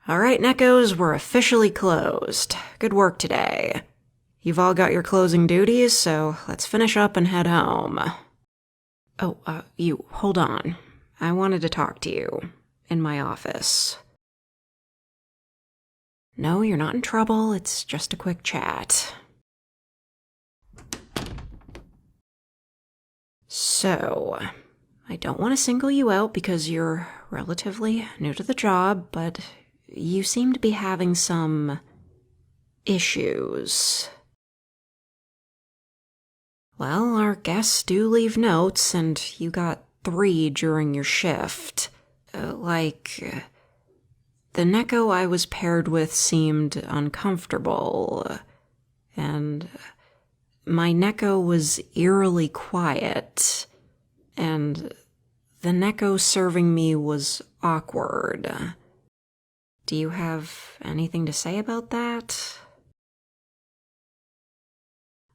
All right, Nekos, we're officially closed. Good work today. You've all got your closing duties, so let's finish up and head home. Oh, you, hold on. I wanted to talk to you. In my office. No, you're not in trouble. It's just a quick chat. So, I don't want to single you out because you're relatively new to the job, but you seem to be having some issues. Well, our guests do leave notes, and you got 3 during your shift. The Neko I was paired with seemed uncomfortable, and my Neko was eerily quiet, and the Neko serving me was awkward. Do you have anything to say about that?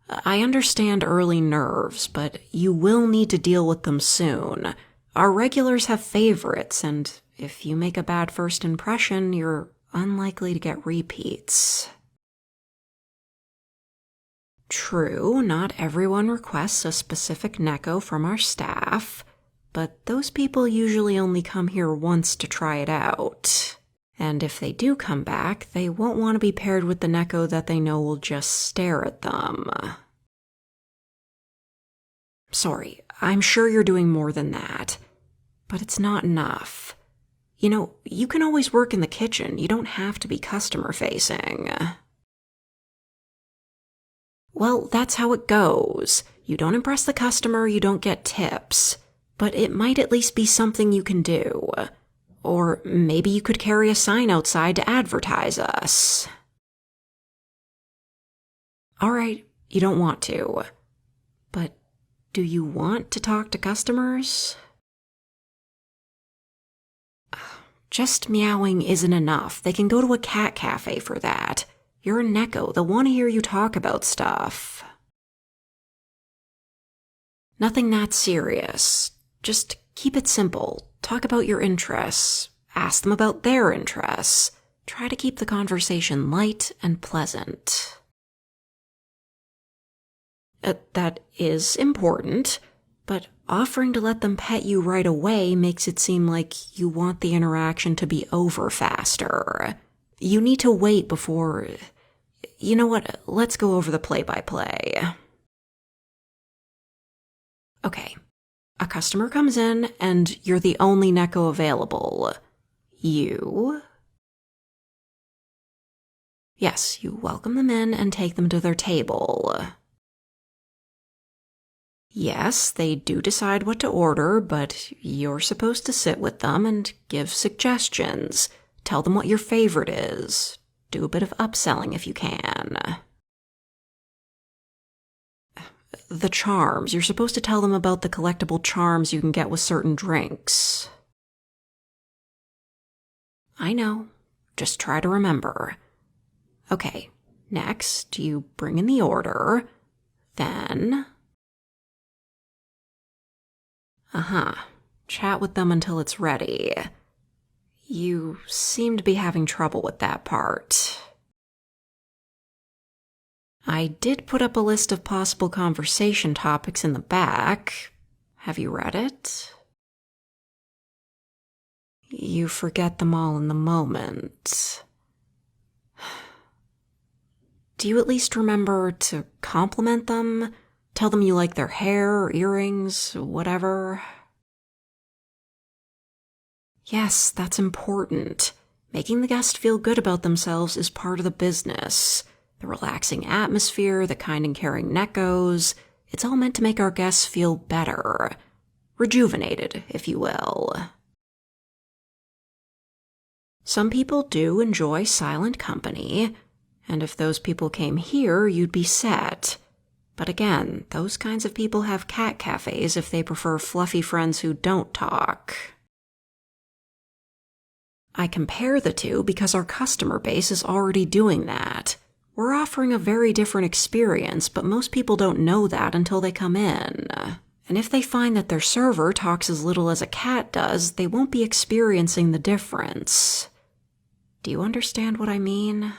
I understand early nerves, but you will need to deal with them soon. Our regulars have favorites, and if you make a bad first impression, you're unlikely to get repeats. True, not everyone requests a specific Neko from our staff, but those people usually only come here once to try it out. And if they do come back, they won't want to be paired with the Neko that they know will just stare at them. Sorry, I'm sure you're doing more than that, but it's not enough. You know, you can always work in the kitchen. You don't have to be customer-facing. Well, that's how it goes. You don't impress the customer, you don't get tips. But it might at least be something you can do. Or maybe you could carry a sign outside to advertise us. All right, you don't want to. But do you want to talk to customers? Just meowing isn't enough. They can go to a cat cafe for that. You're a Neko. They'll want to hear you talk about stuff. Nothing that serious. Just keep it simple. Talk about your interests. Ask them about their interests. Try to keep the conversation light and pleasant. That is important, but offering to let them pet you right away makes it seem like you want the interaction to be over faster. You need to wait before... You know what? Let's go over the play-by-play. Okay. A customer comes in, and you're the only Neko available. You... Yes, you welcome them in and take them to their table. Yes, they do decide what to order, but you're supposed to sit with them and give suggestions. Tell them what your favorite is. Do a bit of upselling if you can. The charms. You're supposed to tell them about the collectible charms you can get with certain drinks. I know. Just try to remember. Okay, next, you bring in the order. Then... Chat with them until it's ready. You seem to be having trouble with that part. I did put up a list of possible conversation topics in the back. Have you read it? You forget them all in the moment. Do you at least remember to compliment them? Tell them you like their hair, earrings, whatever? Yes, that's important. Making the guest feel good about themselves is part of the business. The relaxing atmosphere, the kind and caring Nekos, it's all meant to make our guests feel better. Rejuvenated, if you will. Some people do enjoy silent company, and if those people came here, you'd be set. But again, those kinds of people have cat cafes if they prefer fluffy friends who don't talk. I compare the two because our customer base is already doing that. We're offering a very different experience, but most people don't know that until they come in. And if they find that their server talks as little as a cat does, they won't be experiencing the difference. Do you understand what I mean?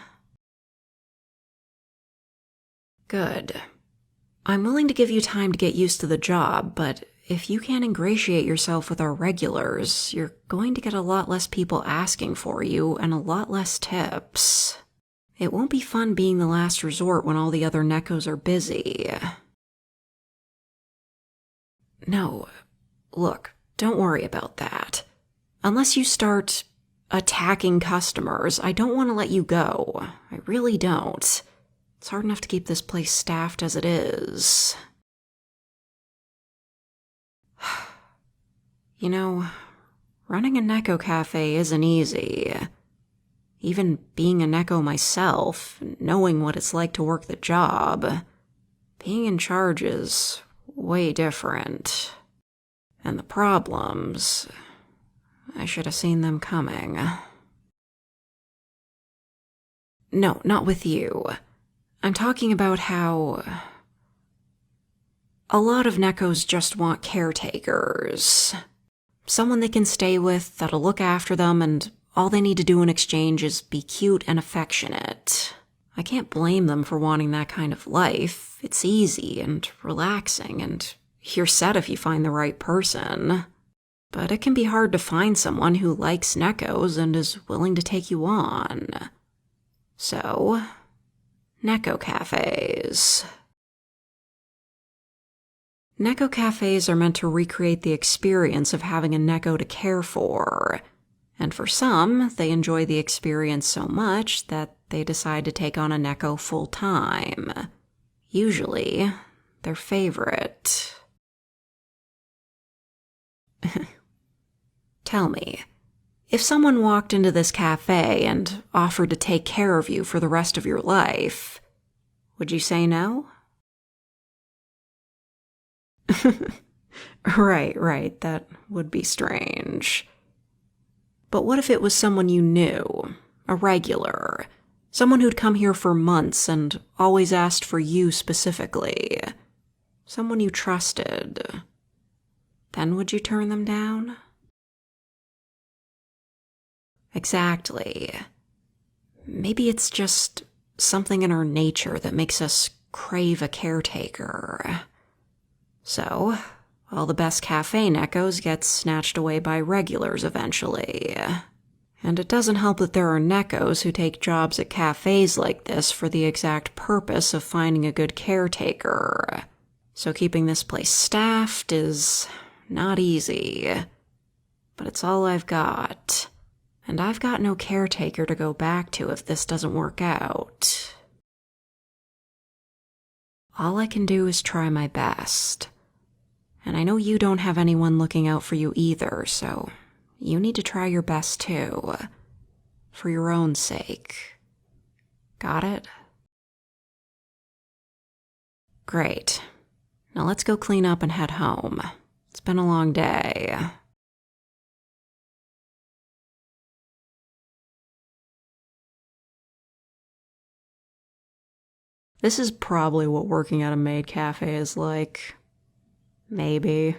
Good. I'm willing to give you time to get used to the job, but if you can't ingratiate yourself with our regulars, you're going to get a lot less people asking for you and a lot less tips. It won't be fun being the last resort when all the other Nekos are busy. No, look, don't worry about that. Unless you start attacking customers, I don't want to let you go. I really don't. It's hard enough to keep this place staffed as it is. You know, running a Neko cafe isn't easy. Even being a Neko myself, knowing what it's like to work the job, being in charge is way different. And the problems, I should have seen them coming. No, not with you. I'm talking about how a lot of Nekos just want caretakers. Someone they can stay with that'll look after them, and all they need to do in exchange is be cute and affectionate. I can't blame them for wanting that kind of life. It's easy and relaxing, and you're set if you find the right person. But it can be hard to find someone who likes Nekos and is willing to take you on. So, Neko cafes. Neko cafes are meant to recreate the experience of having a Neko to care for. And for some, they enjoy the experience so much that they decide to take on a Neko full-time. Usually, their favorite. Tell me, if someone walked into this cafe and offered to take care of you for the rest of your life, would you say no? Right, that would be strange. But what if it was someone you knew, a regular, someone who'd come here for months and always asked for you specifically, someone you trusted? Then would you turn them down? Exactly. Maybe it's just something in our nature that makes us crave a caretaker. So, all the best cafe Nekos get snatched away by regulars eventually. And it doesn't help that there are Nekos who take jobs at cafes like this for the exact purpose of finding a good caretaker. So keeping this place staffed is not easy. But it's all I've got. And I've got no caretaker to go back to if this doesn't work out. All I can do is try my best. And I know you don't have anyone looking out for you either, so you need to try your best too. For your own sake. Got it? Great. Now let's go clean up and head home. It's been a long day. This is probably what working at a maid cafe is like. Maybe.